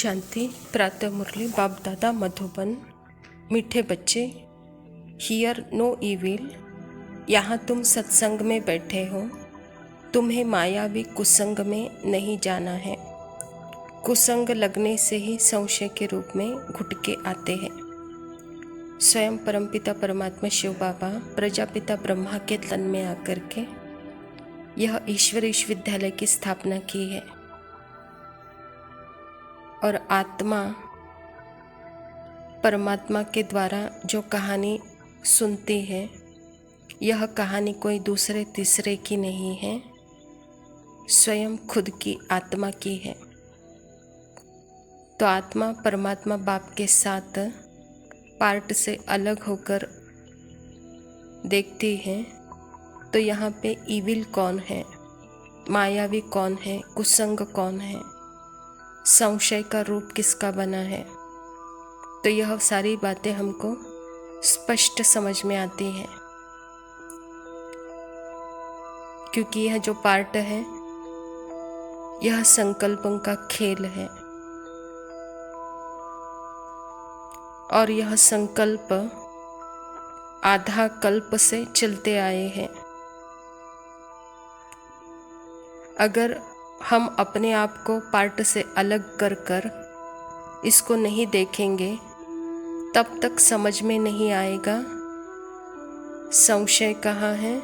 शांति। प्रातः मुरली। बाप दादा मधुबन। मीठे बच्चे, हियर नो इविल। यहाँ तुम सत्संग में बैठे हो, तुम्हें मायावी कुसंग में नहीं जाना है। कुसंग लगने से ही संशय के रूप में घुटके आते हैं। स्वयं परमपिता परमात्मा शिव बाबा प्रजापिता ब्रह्मा के तन में आकर के यह ईश्वर विश्वविद्यालय की स्थापना की है। और आत्मा परमात्मा के द्वारा जो कहानी सुनती है, यह कहानी कोई दूसरे तीसरे की नहीं है, स्वयं खुद की आत्मा की है। तो आत्मा परमात्मा बाप के साथ पार्ट से अलग होकर देखती है। तो यहाँ पे इविल कौन है, मायावी कौन है, कुसंग कौन है, संशय का रूप किसका बना है, तो यह सारी बातें हमको स्पष्ट समझ में आती हैं। क्योंकि यह जो पार्ट है, यह संकल्पों का खेल है। और यह संकल्प आधा कल्प से चलते आए हैं। अगर हम अपने आप को पार्ट से अलग कर कर इसको नहीं देखेंगे, तब तक समझ में नहीं आएगा संशय कहाँ है,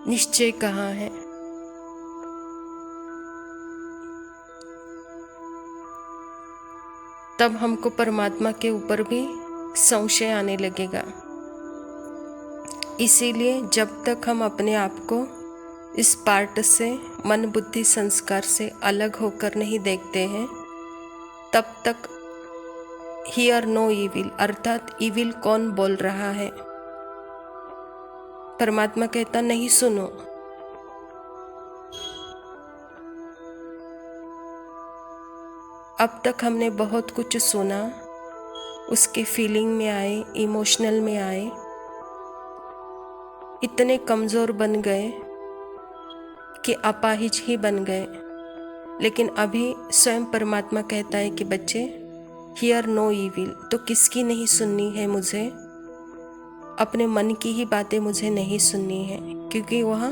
निश्चय कहाँ है। तब हमको परमात्मा के ऊपर भी संशय आने लगेगा। इसीलिए जब तक हम अपने आप को इस पार्ट से, मन बुद्धि संस्कार से अलग होकर नहीं देखते हैं, तब तक हियर नो इविल, अर्थात इविल कौन बोल रहा है। परमात्मा कहता नहीं सुनो। अब तक हमने बहुत कुछ सुना, उसके फीलिंग में आए, इमोशनल में आए, इतने कमज़ोर बन गए कि अपाहिज ही बन गए। लेकिन अभी स्वयं परमात्मा कहता है कि बच्चे, हियर नो इविल। तो किसकी नहीं सुननी है मुझे? अपने मन की ही बातें मुझे नहीं सुननी है, क्योंकि वह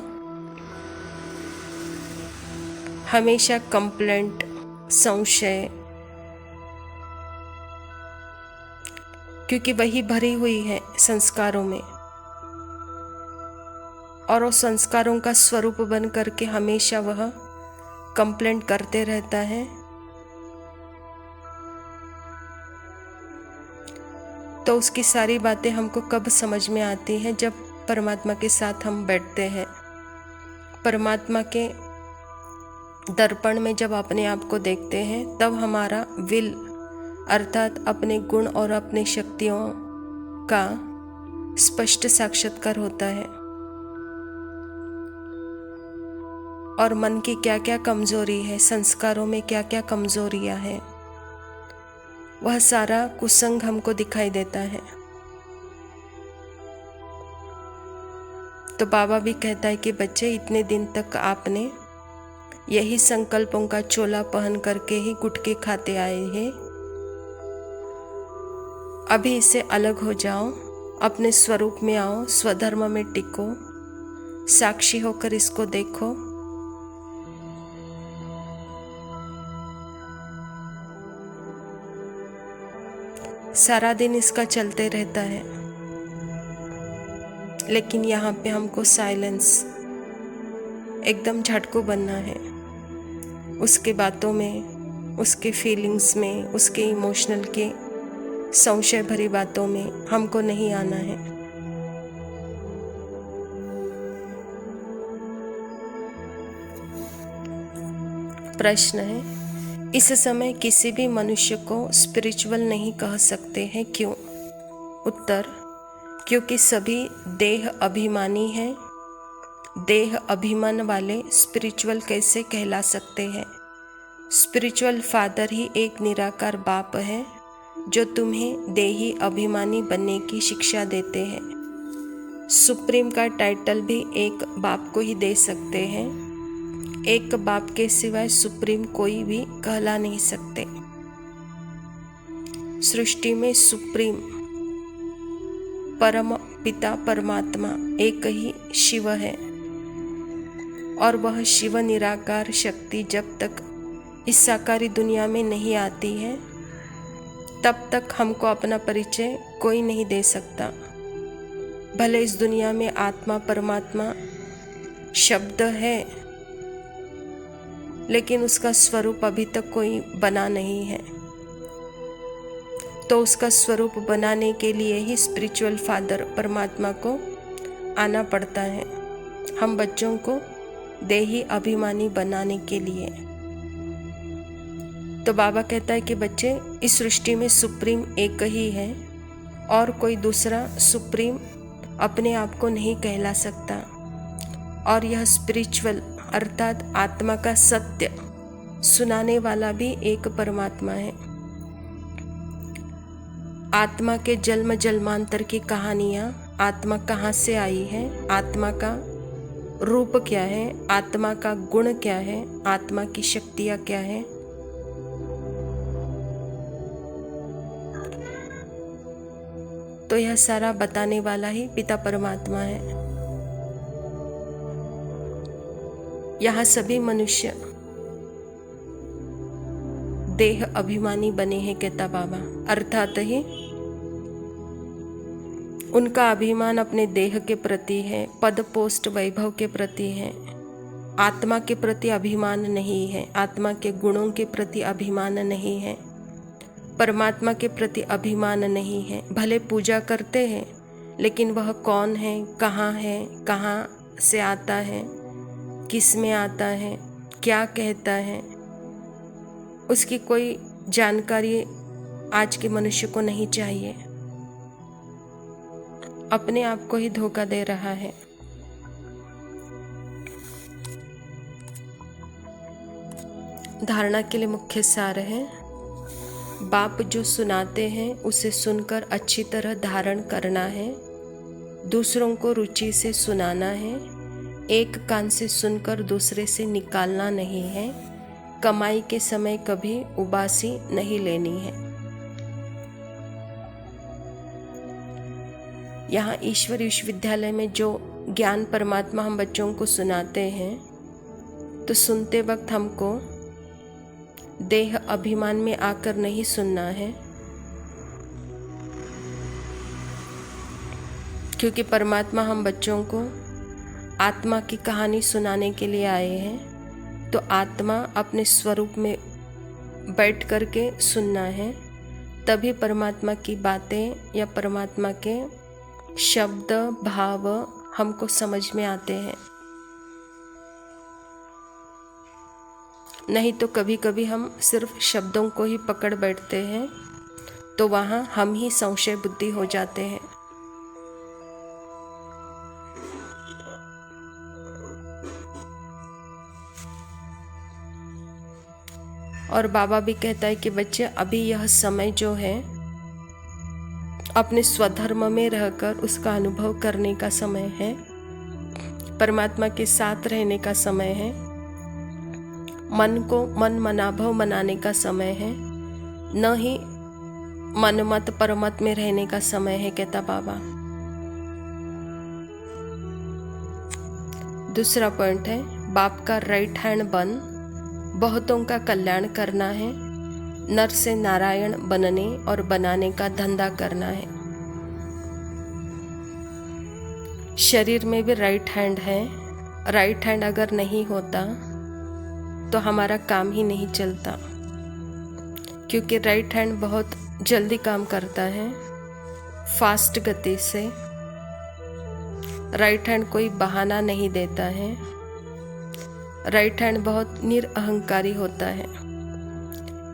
हमेशा कंप्लेंट, संशय, क्योंकि वही भरी हुई है संस्कारों में, और वो संस्कारों का स्वरूप बन करके हमेशा वह कंप्लेंट करते रहता है। तो उसकी सारी बातें हमको कब समझ में आती हैं? जब परमात्मा के साथ हम बैठते हैं। परमात्मा के दर्पण में जब अपने आप को देखते हैं, तब हमारा विल, अर्थात अपने गुण और अपने शक्तियों का स्पष्ट साक्षात्कार होता है। और मन की क्या क्या कमजोरी है, संस्कारों में क्या क्या कमजोरियां हैं, वह सारा कुसंग हमको दिखाई देता है। तो बाबा भी कहता है कि बच्चे, इतने दिन तक आपने यही संकल्पों का चोला पहन करके ही गुटके खाते आए हैं। अभी इससे अलग हो जाओ, अपने स्वरूप में आओ, स्वधर्म में टिको, साक्षी होकर इसको देखो। सारा दिन इसका चलते रहता है, लेकिन यहाँ पे हमको साइलेंस, एकदम झटको बनना है। उसके बातों में, उसके फीलिंग्स में, उसके इमोशनल के संशय भरी बातों में हमको नहीं आना है। प्रश्न है, इस समय किसी भी मनुष्य को स्पिरिचुअल नहीं कह सकते हैं, क्यों? उत्तर, क्योंकि सभी देह अभिमानी हैं। देह अभिमान वाले स्पिरिचुअल कैसे कहला सकते हैं? स्पिरिचुअल फादर ही एक निराकार बाप है, जो तुम्हें देही अभिमानी बनने की शिक्षा देते हैं। सुप्रीम का टाइटल भी एक बाप को ही दे सकते हैं। एक बाप के सिवाय सुप्रीम कोई भी कहला नहीं सकते। सृष्टि में सुप्रीम परम पिता परमात्मा एक ही शिव है और वह शिव निराकार शक्ति जब तक इस साकारी दुनिया में नहीं आती है तब तक हमको अपना परिचय कोई नहीं दे सकता। भले इस दुनिया में आत्मा परमात्मा शब्द है लेकिन उसका स्वरूप अभी तक कोई बना नहीं है, तो उसका स्वरूप बनाने के लिए ही स्पिरिचुअल फादर परमात्मा को आना पड़ता है, हम बच्चों को देही अभिमानी बनाने के लिए। तो बाबा कहता है कि बच्चे, इस सृष्टि में सुप्रीम एक ही है और कोई दूसरा सुप्रीम अपने आप को नहीं कहला सकता, और यह स्पिरिचुअल अर्थात आत्मा का सत्य सुनाने वाला भी एक परमात्मा है। आत्मा के जन्म जन्मांतर की कहानियाँ, आत्मा कहाँ से आई है, आत्मा का रूप क्या है, आत्मा का गुण क्या है, आत्मा की शक्तियाँ क्या है, तो यह सारा बताने वाला ही पिता परमात्मा है। यहाँ सभी मनुष्य देह अभिमानी बने हैं, कहता बाबा, अर्थात ही उनका अभिमान अपने देह के प्रति है, पद पोस्ट वैभव के प्रति है, आत्मा के प्रति अभिमान नहीं है, आत्मा के गुणों के प्रति अभिमान नहीं है, परमात्मा के प्रति अभिमान नहीं है। भले पूजा करते हैं लेकिन वह कौन है, कहाँ से आता है, किस में आता है, क्या कहता है, उसकी कोई जानकारी आज के मनुष्य को नहीं चाहिए। अपने आप को ही धोखा दे रहा है। धारणा के लिए मुख्य सार है, बाप जो सुनाते हैं उसे सुनकर अच्छी तरह धारण करना है, दूसरों को रुचि से सुनाना है, एक कान से सुनकर दूसरे से निकालना नहीं है, कमाई के समय कभी उबासी नहीं लेनी है। यहाँ ईश्वर विश्वविद्यालय में जो ज्ञान परमात्मा हम बच्चों को सुनाते हैं, तो सुनते वक्त हमको देह अभिमान में आकर नहीं सुनना है, क्योंकि परमात्मा हम बच्चों को आत्मा की कहानी सुनाने के लिए आए हैं। तो आत्मा अपने स्वरूप में बैठ कर के सुनना है, तभी परमात्मा की बातें या परमात्मा के शब्द भाव हमको समझ में आते हैं। नहीं तो कभी कभी हम सिर्फ शब्दों को ही पकड़ बैठते हैं, तो वहाँ हम ही संशय बुद्धि हो जाते हैं। और बाबा भी कहता है कि बच्चे, अभी यह समय जो है अपने स्वधर्म में रहकर उसका अनुभव करने का समय है, परमात्मा के साथ रहने का समय है, मन को मन मनाभव बनाने का समय है, न ही मनमत परमत में रहने का समय है, कहता बाबा। दूसरा पॉइंट है, बाप का राइट हैंड बन बहुतों का कल्याण करना है, नर से नारायण बनने और बनाने का धंधा करना है। शरीर में भी राइट हैंड है, राइट हैंड अगर नहीं होता तो हमारा काम ही नहीं चलता, क्योंकि राइट हैंड बहुत जल्दी काम करता है, फास्ट गति से। राइट हैंड कोई बहाना नहीं देता है, राइट हैंड बहुत निरअहंकारी होता है।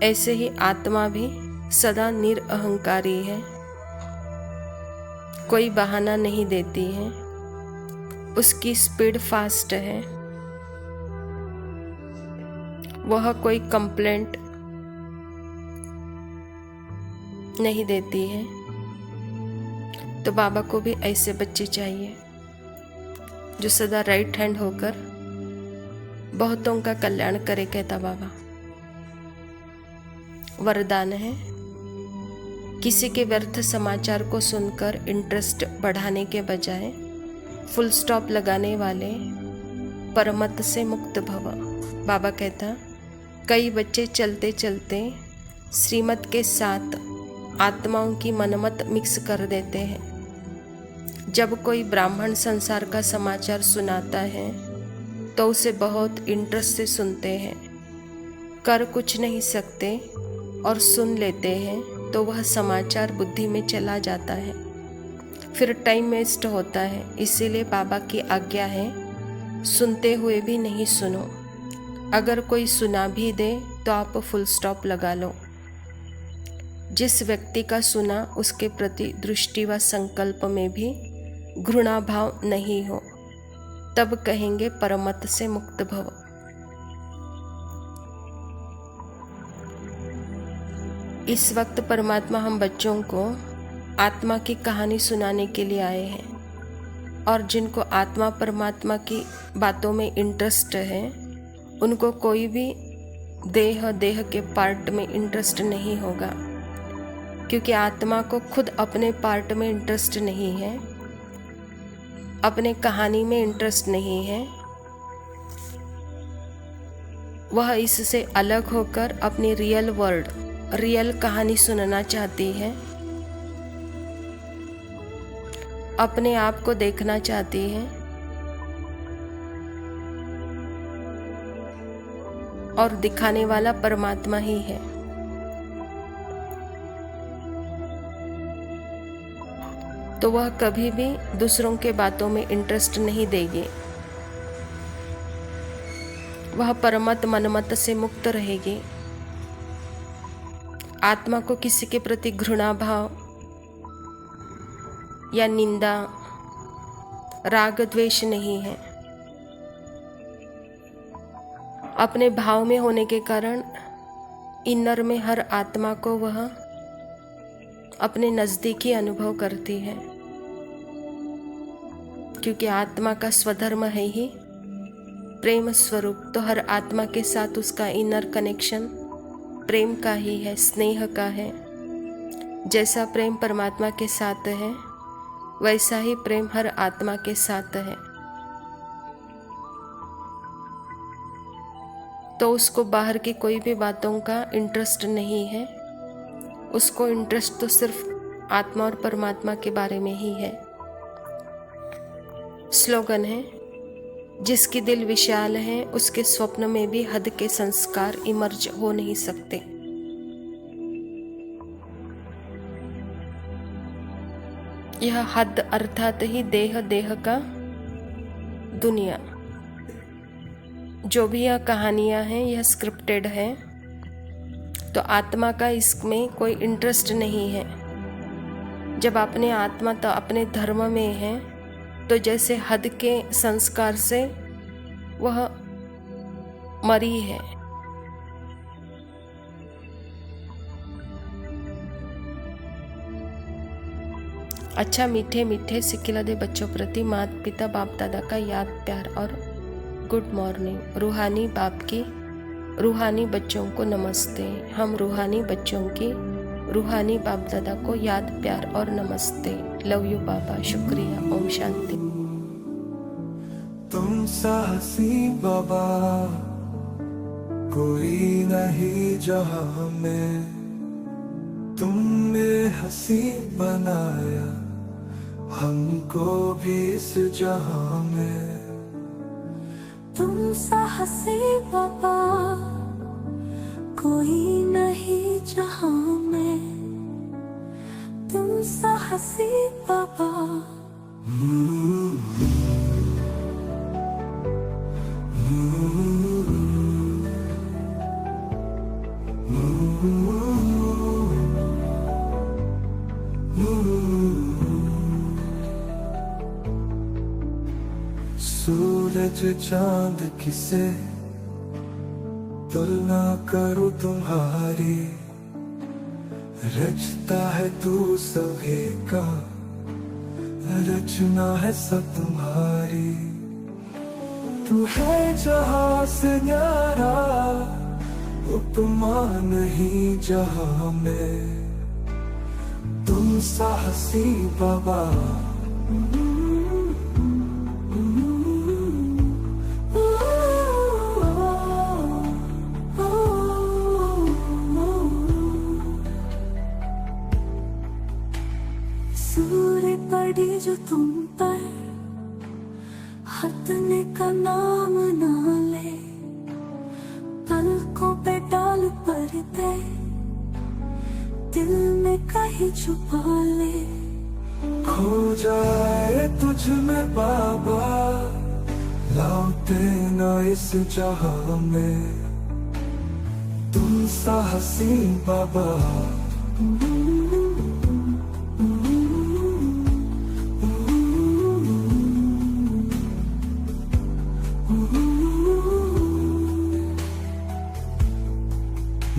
ऐसे ही आत्मा भी सदा निरअहंकारी है, कोई बहाना नहीं देती है, उसकी स्पीड फास्ट है, वह कोई कंप्लेंट नहीं देती है। तो बाबा को भी ऐसे बच्चे चाहिए जो सदा राइट हैंड होकर बहुतों का कल्याण करे, कहता बाबा। वरदान है, किसी के व्यर्थ समाचार को सुनकर इंटरेस्ट बढ़ाने के बजाय फुल स्टॉप लगाने वाले परमत से मुक्त भव। बाबा कहता, कई बच्चे चलते चलते श्रीमत के साथ आत्माओं की मनमत मिक्स कर देते हैं। जब कोई ब्राह्मण संसार का समाचार सुनाता है तो उसे बहुत इंटरेस्ट से सुनते हैं, कर कुछ नहीं सकते और सुन लेते हैं तो वह समाचार बुद्धि में चला जाता है, फिर टाइम वेस्ट होता है। इसीलिए बाबा की आज्ञा है, सुनते हुए भी नहीं सुनो। अगर कोई सुना भी दे तो आप फुल स्टॉप लगा लो। जिस व्यक्ति का सुना उसके प्रति दृष्टि व संकल्प में भी घृणा भाव नहीं हो, तब कहेंगे परमत से मुक्त भव। इस वक्त परमात्मा हम बच्चों को आत्मा की कहानी सुनाने के लिए आए हैं, और जिनको आत्मा परमात्मा की बातों में इंटरेस्ट है उनको कोई भी देह के पार्ट में इंटरेस्ट नहीं होगा, क्योंकि आत्मा को खुद अपने पार्ट में इंटरेस्ट नहीं है, अपने कहानी में इंटरेस्ट नहीं है। वह इससे अलग होकर अपनी रियल वर्ल्ड, रियल कहानी सुनना चाहती है, अपने आप को देखना चाहती है, और दिखाने वाला परमात्मा ही है। तो वह कभी भी दूसरों के बातों में इंटरेस्ट नहीं देगी, वह परमत मनमत से मुक्त रहेगी। आत्मा को किसी के प्रति घृणा भाव या निंदा, राग द्वेष नहीं है। अपने भाव में होने के कारण इनर में हर आत्मा को वह अपने नजदीकी अनुभव करती है, क्योंकि आत्मा का स्वधर्म है ही प्रेम स्वरूप। तो हर आत्मा के साथ उसका इनर कनेक्शन प्रेम का ही है, स्नेह का है। जैसा प्रेम परमात्मा के साथ है वैसा ही प्रेम हर आत्मा के साथ है। तो उसको बाहर की कोई भी बातों का इंटरेस्ट नहीं है, उसको इंटरेस्ट तो सिर्फ आत्मा और परमात्मा के बारे में ही है। स्लोगन है, जिसकी दिल विशाल है उसके स्वप्न में भी हद के संस्कार इमर्ज हो नहीं सकते। यह हद अर्थात ही देह का दुनिया। जो भी यह कहानियां हैं यह स्क्रिप्टेड है, तो आत्मा का इसमें कोई इंटरेस्ट नहीं है। जब अपने आत्मा तो अपने धर्म में है, तो जैसे हद के संस्कार से वह मरी है। अच्छा, मीठे मीठे सिकिलदे बच्चों प्रति माता पिता बाप दादा का याद प्यार और गुड मॉर्निंग। रूहानी बाप की रूहानी बच्चों को नमस्ते। हम रूहानी बच्चों की रूहानी बाप दादा को याद प्यार और नमस्ते। लव यू बाबा, शुक्रिया, ओम शांति। तुम साहसी बाबा कोई नहीं जहां में, तुमने हंसी बनाया हमको भी इस जहां में। तुम साहसी बाबा कोई नहीं जहां में, तुम साहसी बाबा। सूरज चांद किसे तुलना करूं तुम्हारी, रचता है तू सभी का, रचना है सब तुम्हारी। तू है जहां से न्यारा, उपमा नहीं जहां में, तुम साहसी बाबा। सूर्य पड़ी जो तुम पर, हटने का नाम ना ले, पलकों पे डाल पर्दे, दिल में कहीं छुपा ले। खो जाए तुझ में बाबा, लौटे न इस जहां में, तुम साहसी बाबा।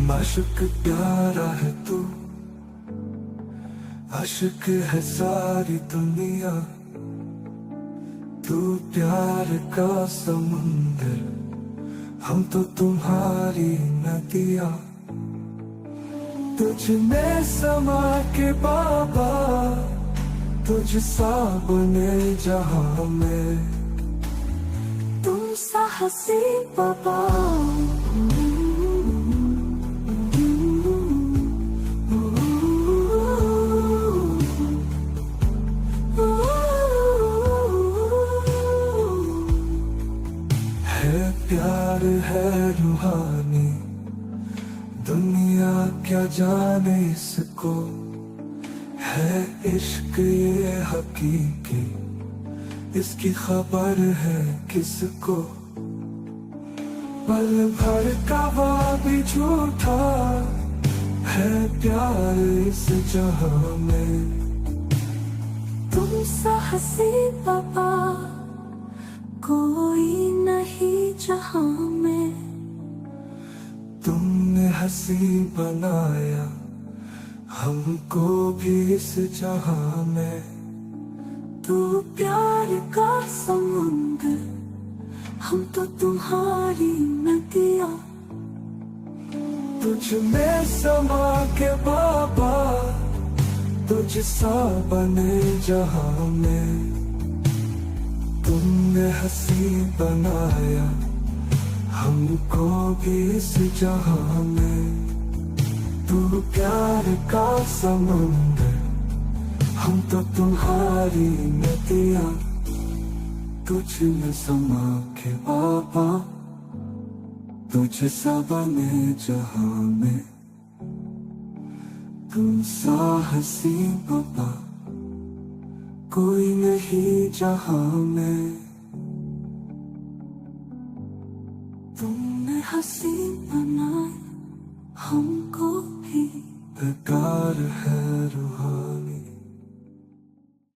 माशुक प्यारा है तू, आशिक है सारी दुनिया, तू प्यार का समुंदर, हम तो तुम्हारी नदिया। तुझ में समा के बाबा, तुझ सा बने जहां में, तुम साहसी बाबा। प्यार है रूहानी, दुनिया क्या जाने इसको, है इश्क ये हकीकी, इसकी खबर है किसको। पल भर का भी झूठा है प्यार इस जहां में, तुम साहसी बाबा, कोई नहीं जहां में। तुमने हंसी बनाया हमको भी इस जहां में, तू प्यार का समुंदर, हम तो तुम्हारी नदिया। तुझ में समा के बाबा, तुझ सा बने जहां में, तुमने हंसी बनाया हमको भी इस जहां में, तू प्यार का समुंदर, हम तो तुम्हारी नदिया। तुझ में समा के बाबा, तुझ सा बने जहां में, तुम साहसी बाबा, कोई नहीं जहां में। तुमने हंसी बनाया हमको भी, बेकार है रूहानी।